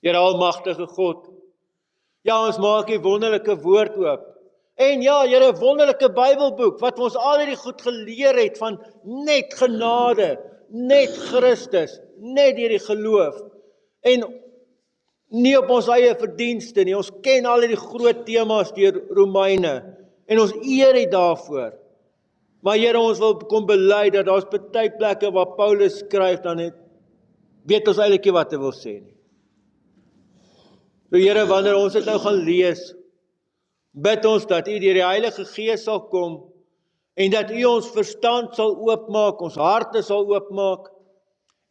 Here almagtige God, ja, ons maak die wonderlike woord oop. En ja, Here, 'n wonderlike Bybelboek, wat ons al hierdie goed geleer het van net genade, net Christus, net deur die geloof. En nie op ons eie verdienste nie, ons ken al hierdie groot temas deur Romeine, en ons eer U daarvoor. Maar Here, ons wil kom bely dat daar's baie plekke waar Paulus skryf, dan weet ons eintlik nie wat hy wil sê nie. So Here, wanneer ons dit nou gaan lees, bid ons dat U deur die Heilige Gees sal kom, en dat U ons verstand sal oopmaak, ons harte sal oopmaak,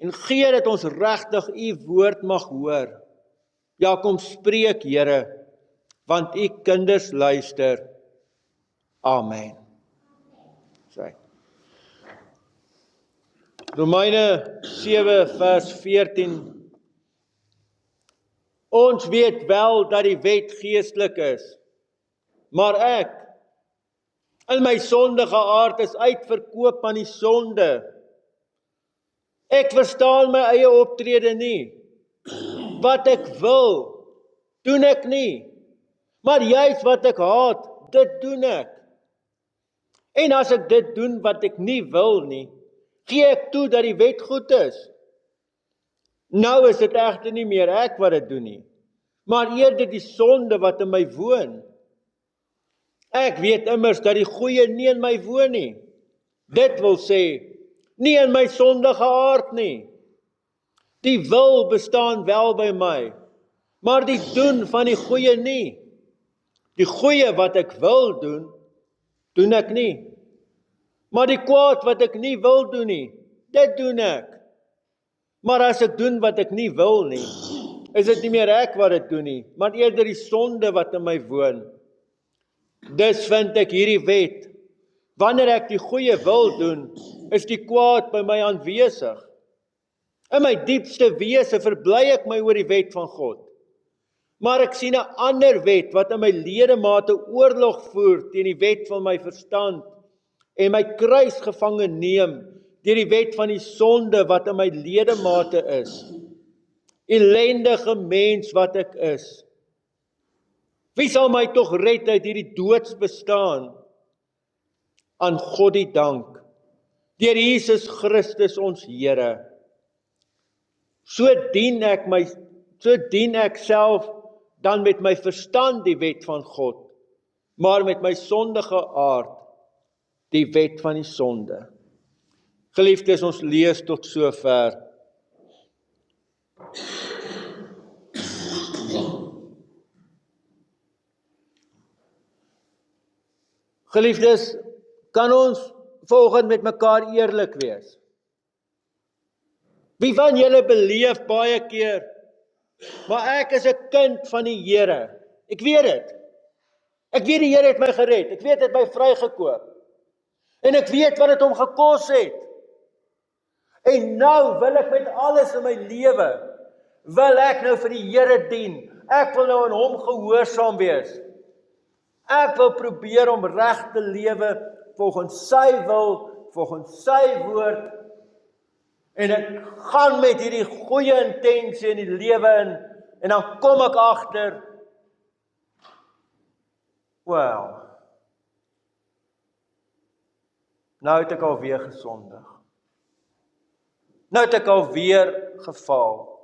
en gee dat ons regtig U woord mag hoor. Ja, kom spreek, Here, want U kinders luister. Amen. Sê. Romeine 7 vers 14. Ons weet wel dat die wet geestelik is, maar ek, in my sondige aard is uitverkoop aan die sonde. Ek verstaan my eie optrede nie. Wat ek wil, doen ek nie. Maar juist wat ek haat, dit doen ek. En as ek dit doen wat ek nie wil nie, gee ek toe dat die wet goed is. Nou is dit egter nie meer ek wat dit doen nie, maar eerder die sonde wat in my woon. Ek weet immers dat die goeie nie in my woon nie. Dit wil sê, nie in my sondige aard nie. Die wil bestaan wel by my, maar die doen van die goeie nie. Die goeie wat ek wil doen, doen ek nie. Maar die kwaad wat ek nie wil doen nie, dit doen ek. Maar as ek doen wat ek nie wil nie, is dit nie meer ek wat dit doen nie, maar eerder die sonde wat in my woon. Dus vind ek hierdie wet, wanneer ek die goeie wil doen, is die kwaad by my aanwesig. In my diepste wese verbly ek my oor die wet van God. Maar ek sien 'n ander wet wat in my ledemate oorlog voer teen die wet van my verstand en my kruis gevange neem deur die wet van die sonde wat in my ledemate is. Ellendige mens wat ek is. Wie sal my tog red uit hierdie doodsbestaan? Aan God die dank, deur Jesus Christus ons Here. So dien ek self dan met my verstand die wet van God, maar met my sondige aard die wet van die sonde. Geliefdes, ons lees tot sover. Geliefdes, kan ons vanoggend met mekaar eerlik wees? Wie van julle beleef baie keer, maar ek is 'n kind van die Here. Ek weet dit. Ek weet die Here het my gered. Ek weet hy het my vrygekoop. En ek weet wat dit hom gekos het. En nou wil ek met alles in my lewe, wil ek nou vir die Here dien. Ek wil nou aan hom gehoorsaam wees. Ek wil probeer om reg te lewe volgens sy wil, volgens sy woord. En ek gaan met hierdie goeie intensie in die lewe in, en dan kom ek agter, nou het ek alweer gesondig. Nou het ek alweer gefaal.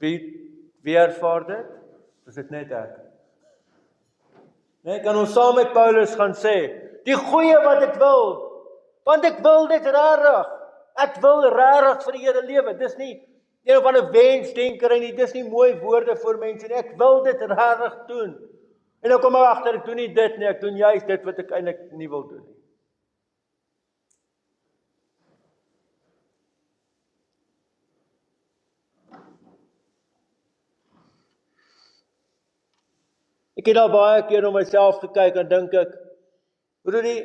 Wie ervaar dit? Is dit net ek? Nee, kan ons saam met Paulus gaan sê, die goeie wat ek wil, want ek wil dit regtig. Ek wil regtig vir die Here lewe. Dis nie een van 'n wensdenker nie, dis nie mooi woorde vir mense nie. Ek wil dit regtig doen. En dan kom ek agter, ek doen nie dit nie, ek doen juist dit wat ek eintlik nie wil doen nie. Ek het al baie keer na myself gekyk en dink ek, Rudy,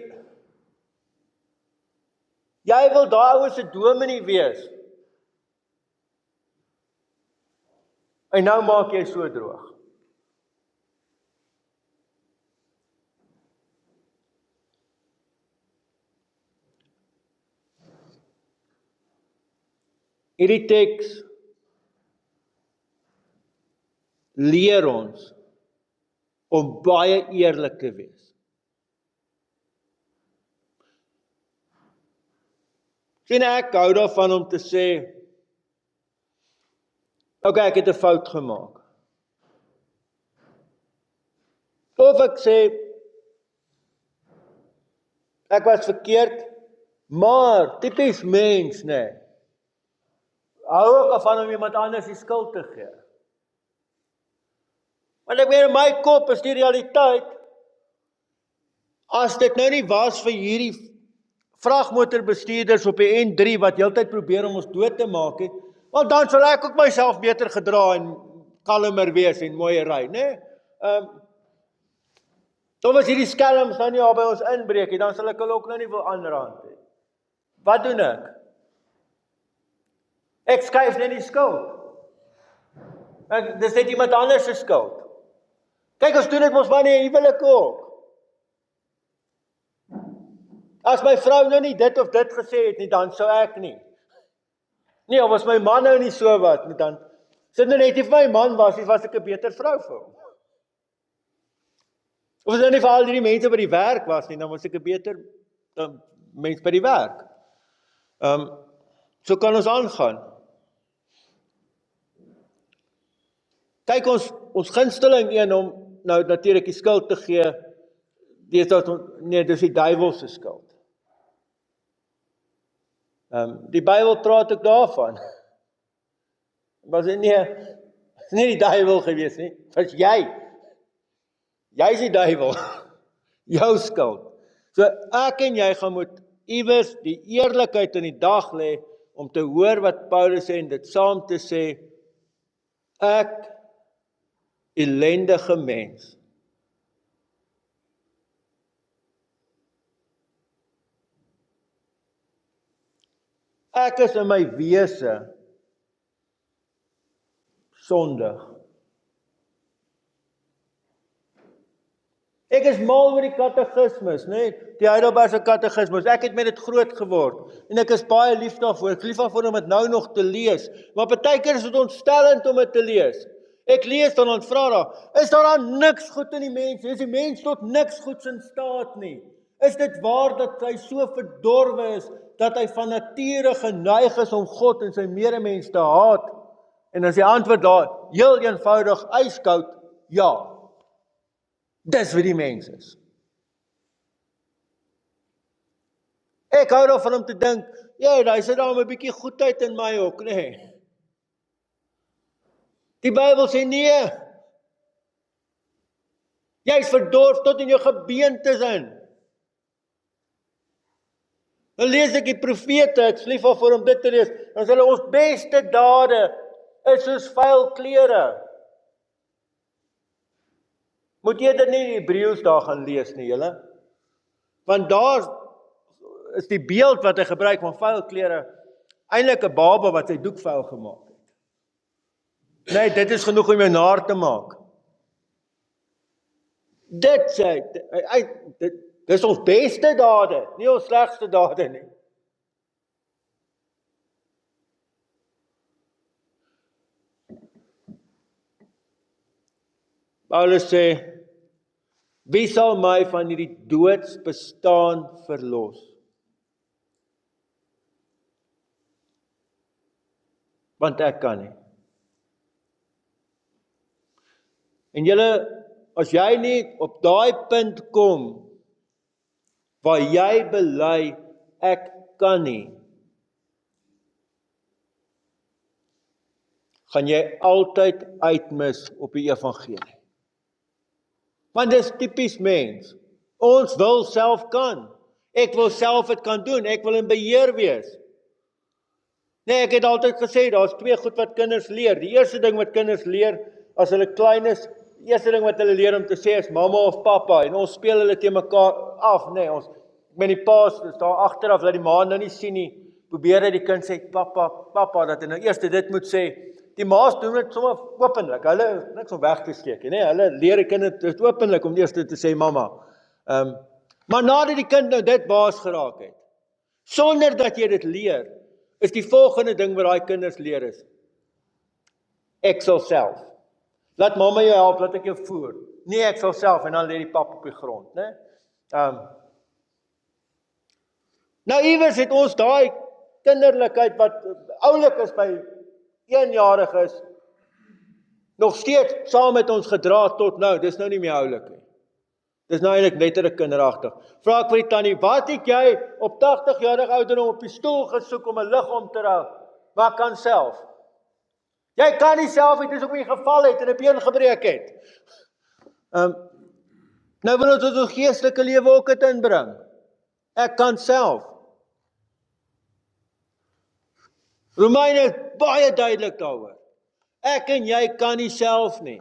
jy wil daai ou se dominee wees. En nou maak jy so droog. Hierdie teks leer ons om baie eerlik te wees. Sien, ek hou daarvan om te sê, okay, ek het 'n fout gemaak. Of ek sê, ek was verkeerd, maar tipies mens, nee. Hou ook af om iemand anders die skuld te gee. Want ek weet in my kop is die realiteit, as dit nou nie was vir hierdie vragmotorbestuurders op die N3 wat heeltyd probeer om ons dood te maak het, want dan sal ek ook myself beter gedra en kalmer wees en mooier ry, né? Dan as hierdie skelms nou nie al by ons inbreek nie, dan sal ek hulle ook nou nie wil aanrand hê. Wat doen ek? Ek skuif net die skuld. Dis net iemand anders se skuld. Kyk, ons doen dit mos maar nie in huwelik ook. As my vrou nou nie dit of dit gesê het nie, dan sou ek nie. Nee, of as my man nou nie so was nie, dan sit nou net nie vir my man was ek 'n beter vrou vir hom. Of as nou nie vir al die mense by die werk was nie, dan was ek 'n beter mens by die werk. So kan ons aangaan. Kyk, ons gunsteling een om nou natuurlik die skuld te gee, dis die duiwel se skuld. Die Bybel praat ook daarvan. Was dit is nie die duiwel gewees nie, was jy. Jy is die duiwel. Jou skuld. So ek en jy gaan moet iewers die eerlikheid in die dag lê om te hoor wat Paulus sê en dit saam te sê, ek ellendige mens. Ek is in my wese sondig. Ek is mal oor die katekismes, né? Die Heidelbergse katekismes. Ek het met dit groot geword en ek is baie lief daarvoor. Ek is lief daarvoor om dit nou nog te lees. Maar partykeer is dit ontstellend om dit te lees. Ek lees dan vra daar, is daar dan niks goed in die mens? Is die mens tot niks goeds in staat nie? Is dit waar dat hy so verdorwe is, dat hy van nature geneig is om God en sy medemens te haat? En as die antwoord daar, heel eenvoudig, ijskoud, ja. Dis wie die mens is. Ek hou daarvan om te dink, ja, daar is daar 'n bietjie goedheid in my ook, nee. Die Bybel sê nee. Jy is verdorf tot in jou gebeentes in. Dan lees ek die profete, ek is lief voor om dit te lees, dan sê hulle, ons beste dade is soos vuil klere. Moet jy dit nie in Hebreëus daar gaan lees nie, julle? Want daar is die beeld wat hy gebruik van vuil klere, eintlik 'n baba wat sy doek vuil gemaak het. Nee, dit is genoeg om jou naar te maak. Dit sê, dis ons beste dade, nie ons slegste dade nie. Paulus sê, wie sal my van hierdie doodsbestaan verlos? Want ek kan nie. En julle, as jy nie op daai punt kom, waar jy bely, ek kan nie, gaan jy altyd uitmis op die evangelie. Want dis typies mens. Ons wil self kan. Ek wil self dit kan doen. Ek wil in beheer wees. Nee, ek het altyd gesê, daar's twee goed wat kinders leer. Die eerste ding wat kinders leer, as hulle klein is, die eerste ding wat hulle leer om te sê is mamma of papa, en ons speel hulle teen mekaar af, nee, ons, met die paas, is daar agteraf, dat die ma nou nie sien nie, probeer hy die kind sê, papa, dat hy nou eerst dit moet sê. Die ma's doen dit sommer openlik, hulle niks om weg te steek, nee, hulle leer die kind dit openlik om eers te sê mamma. Maar nadat die kind nou dit baas geraak het, sonder dat jy dit leer, is die volgende ding wat daai kinders leer is. Ek sal self. Laat mamma jou help, laat ek jou voer. Nee, ek sal self, en dan lê die pap op die grond, né? Nou iewers het ons daai kinderlikheid wat oulik is by 1-jariges nog steeds saam met ons gedra tot nou. Dis nou nie meer oulik nie. Dis nou eintlik letterlik kinderagtig. Vra ek vir die tannie, wat het jy op 80-jarige ouderdom op die stoel gesoek om 'n lig om te hou? Maar kan self. Jy kan nie self het, dis ook nie geval het en 'n been gebreek het. Nou wil ons geestelike lewe ook dit inbring. Ek kan self. Romeine is baie duidelik daaroor. Ek en jy kan nie self nie.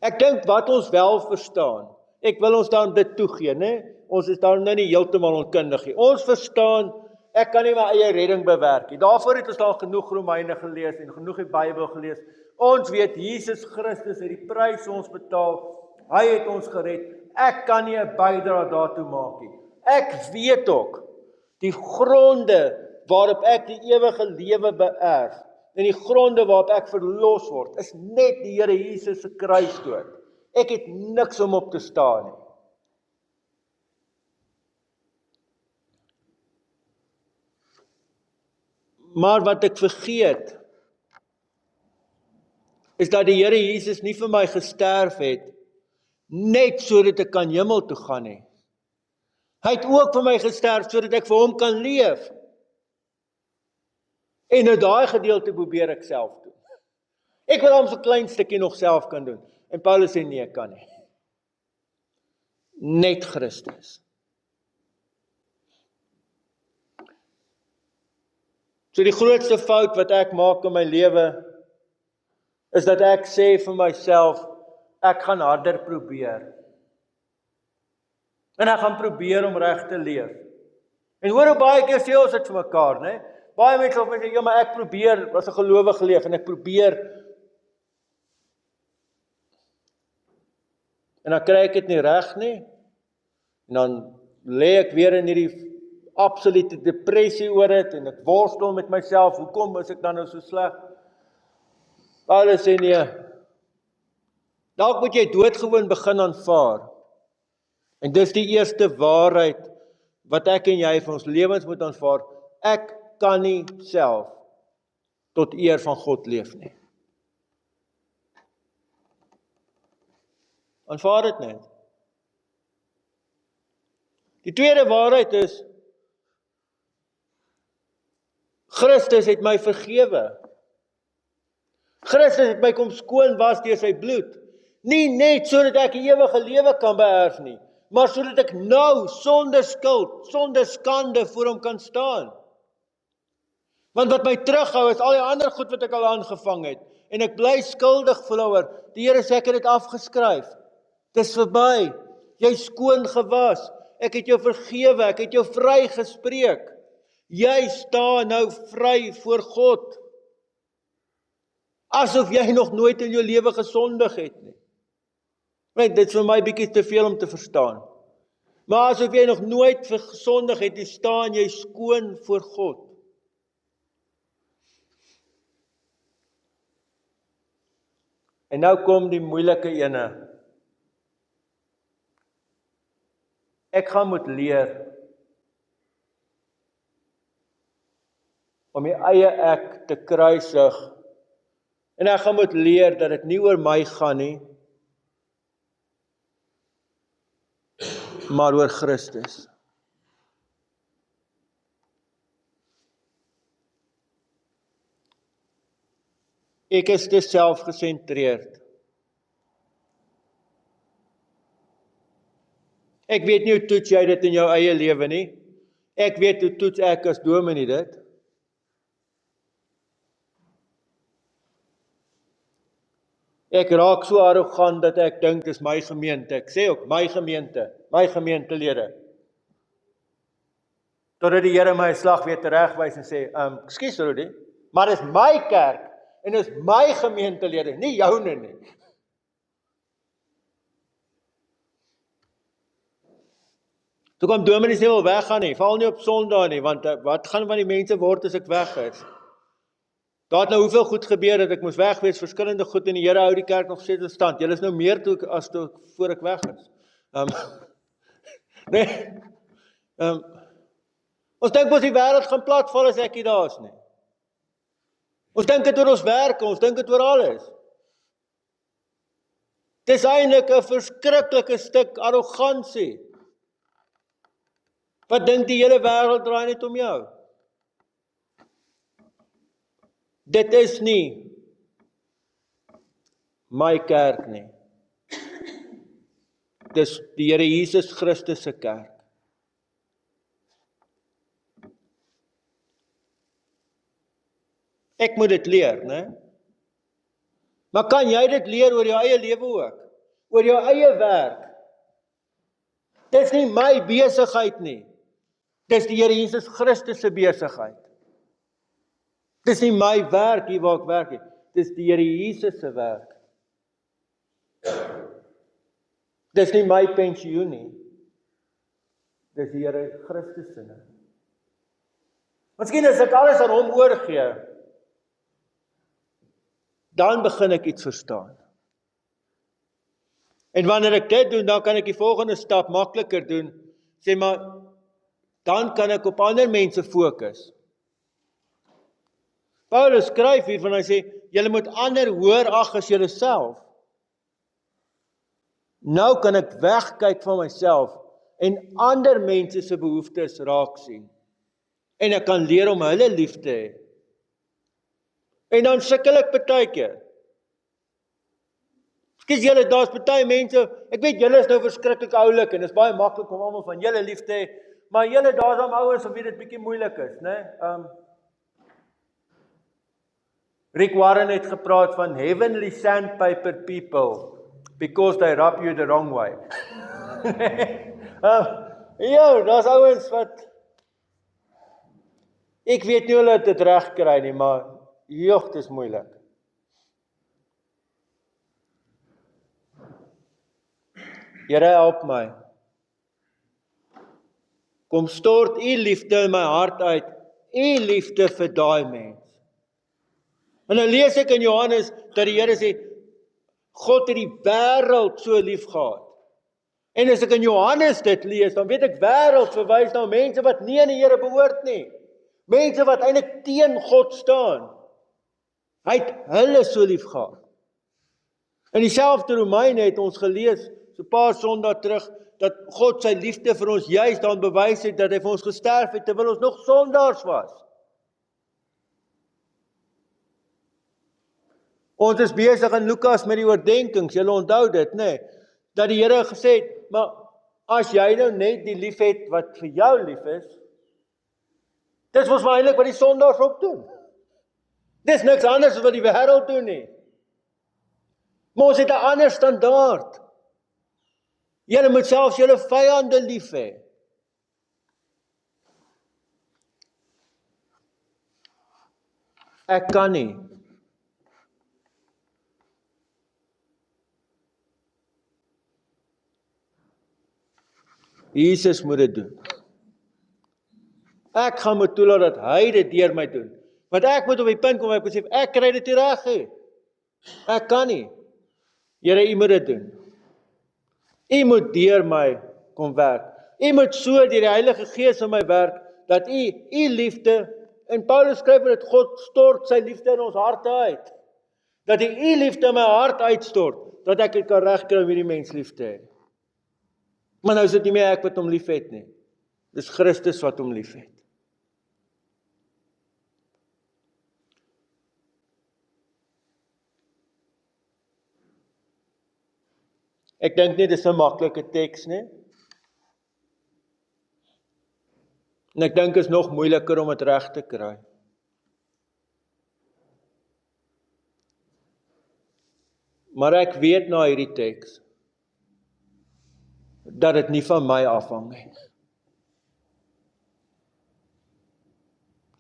Ek dink wat ons wel verstaan, ek wil ons daarom dit toegee, né? Ons is daarom nou nie heeltemal onkundig nie. Ons verstaan, ek kan nie my eie redding bewerk nie. Daarvoor het ons al genoeg Romeine gelees en genoeg die Bybel gelees. Ons weet, Jesus Christus het die prys ons betaal, hy het ons gered. Ek kan nie 'n bydrae daartoe maak nie. Ek weet ook, die gronde waarop ek die ewige lewe beerf, en die gronde waarop ek verlos word, is net die Here Jesus se kruisdood. Ek het niks om op te staan nie. Maar wat ek vergeet, is dat die Here Jesus nie vir my gesterf het, net sodat ek kan hemel toe gaan nie. Hy het ook vir my gesterf, sodat ek vir hom kan leef. En nou daai gedeelte probeer ek self doen. Ek wil hom so klein stukkie nog self kan doen. En Paulus sê nee, ek kan nie. Net Christus. So die grootste fout wat ek maak in my lewe, is dat ek sê vir myself, ek gaan harder probeer. En ek gaan probeer om reg te leef. En hoor hoe baie keer sê ons dit vir mekaar, né? Baie mense sê, ja, maar ek probeer as 'n gelowige leef en ek probeer. En dan kry ek dit nie reg nie. En dan lê ek weer in hierdie absolute depressie oor dit en ek worstel met myself. Hoekom is ek dan nou so sleg? Paulus sê nee. Dalk moet jy doodgewoon begin aanvaar. En dis die eerste waarheid wat ek en jy vir ons lewens moet aanvaar. Ek kan nie self tot eer van God leef nie. Aanvaar dit net. Die tweede waarheid is, Christus het my vergewe. Christus het my kom skoon was deur sy bloed. Nie net sodat ek die ewige lewe kan beerf nie, maar sodat ek nou sonder skuld, sonder skande voor hom kan staan. Want wat my terughou is al die ander goed wat ek al aangevang het. En ek bly skuldig vooroor. Die Here sê ek het dit afgeskryf. Dis verby. Jy skoon gewas. Ek het jou vergewe. Ek het jou vry gespreek. Jy staan nou vry voor God. Asof jy nog nooit in jou lewe gesondig het nie. Nee, dit is vir my bietjie te veel om te verstaan. Maar asof jy nog nooit gesondig het, staan jy skoon voor God. En nou kom die moeilike ene. Ek gaan moet leer om my eie ek te kruisig. En ek gaan moet leer dat dit nie oor my gaan nie, maar oor Christus. Ek is te selfgesentreerd. Ek weet nie hoe toets jy dit in jou eie lewe nie. Ek weet hoe toets ek as dominee dit. Ek raak so arrogant dat ek dink dis my gemeente. Ek sê ook my gemeentelede. Totdat die Here my slag weer teregwys en sê, ekskuus Rudy, maar dis my kerk en dis my gemeentelede, nie joune nie. Toe kwam dominees nie wil weggaan nie, veral nie op Sondag nie, want wat gaan van die mense word as ek weg is? Daar het nou hoeveel goed gebeur dat ek moes weg wees, verskillende goed, en die Here hou die kerk nog steeds in stand. Julle is nou meer toe as toe voor ek weg is. Ons dink ons die wêreld gaan platval as ek nie daar is nie. Ons dink dit oor ons werk, ons dink dit oor alles. Dis eintlik 'n verskriklike stuk arrogansie. Wat dink die hele wêreld draai net om jou? Dit is nie my kerk nie. Dis die Here Jesus Christus se kerk. Ek moet dit leer, né? Maar kan jy dit leer oor jou eie lewe ook? Oor jou eie werk? Dis nie my besigheid nie. Dis die Here Jesus Christus se besigheid. Dis nie my werk hier waar ek werk nie. Dis die Here Jesus se werk. Dis nie my pensioen nie. Dis die Here Christus se. Miskien as ek alles aan hom oorgee, dan begin ek iets verstaan. En wanneer ek dit doen, dan kan ek die volgende stap makliker doen. Sê maar, dan kan ek op ander mense fokus. Paulus skryf hiervan, hy sê, julle moet ander hoër ag as julle self. Nou kan ek wegkyk van myself en ander mense se behoeftes raak sien. En ek kan leer om hulle lief te hê. En dan sukkel ek partykeer. Skus julle, daar's party mense, ek weet julle is nou verskriklik oulik en dit is baie maklik om almal van julle lief te hê, maar julle daar's dan ouers of wie dit bietjie moeilik is, né? Rick Warren het gepraat van heavenly sandpaper people because they rub you the wrong way. Ja, daar's ouens wat ek weet nie hulle dit reg kry nie, maar joh, dit is moeilik. Here, help my. Kom stort u liefde in my hart uit, u liefde vir daai mens. En nou lees ek in Johannes dat die Here sê, God het die wêreld so lief gehad. En as ek in Johannes dit lees, dan weet ek wêreld verwys na mense wat nie aan die Here behoort nie. Mense wat eintlik teen God staan. Hy het hulle so lief gehad. In dieselfde Romeine het ons gelees, so 'n paar Sondae terug, dat God sy liefde vir ons juist dan bewys het, dat hy vir ons gesterf het, terwyl ons nog sondaars was. Ons is besig in Lukas met die oordenkings, julle onthou dit, né? Dat die Here gesê het, maar as jy nou net die lief het wat vir jou lief is, dis was eintlik wat die sondaars ook doen. Dis niks anders as wat die wêreld doen nie. Maar ons het 'n ander standaard. Julle moet selfs julle vyande lief hê. Ek kan nie. Jesus moet dit doen. Ek gaan moet toelaat dat hy dit deur my doen. Want ek moet op die punt kom waar ek sê, ek kry dit nie reg nie. Ek kan nie. Here, u moet dit doen. U moet deur my kom werk. U moet so deur die Heilige Gees in my werk, dat u liefde, en Paulus skryf dat God stort sy liefde in ons harte uit. Dat hy u liefde in my hart uitstort, dat ek dit kan regkry om hierdie mens lief te hê. Maar nou is dit nie meer ek wat hom lief het nie. Dis Christus wat hom lief het. Ek dink nie dis 'n maklike teks nie. En ek dink is nog moeiliker om dit reg te kry. Maar ek weet na hierdie teks dat dit nie van my afhang nie.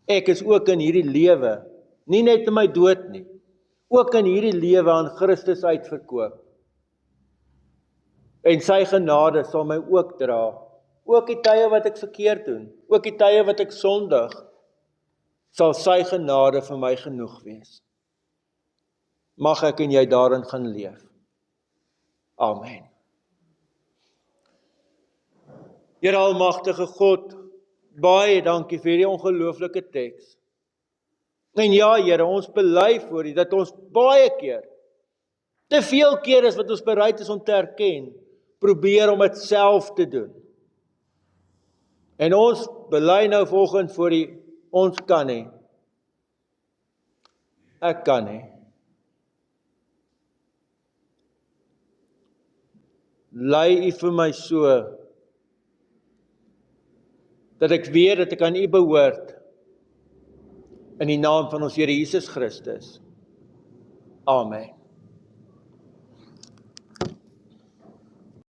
Ek is ook in hierdie lewe, nie net in my dood nie, ook in hierdie lewe aan Christus uitverkoop. En sy genade sal my ook dra ook die tye wat ek verkeerd doen, ook die tye wat ek sondig, sal sy genade vir my genoeg wees. Mag ek en jy daarin gaan leef. Amen. Here almagtige God, baie dankie vir hierdie ongelooflike teks. En ja, Here, ons bely voor U dat ons baie keer, te veel keer is wat ons bereid is om te erken, probeer om dit self te doen. En ons bely nou volgende voor U, ons kan nie. Ek kan nie. Lei U vir my so, dat ek weet dat ek aan U behoort, in die naam van ons Here Jesus Christus. Amen.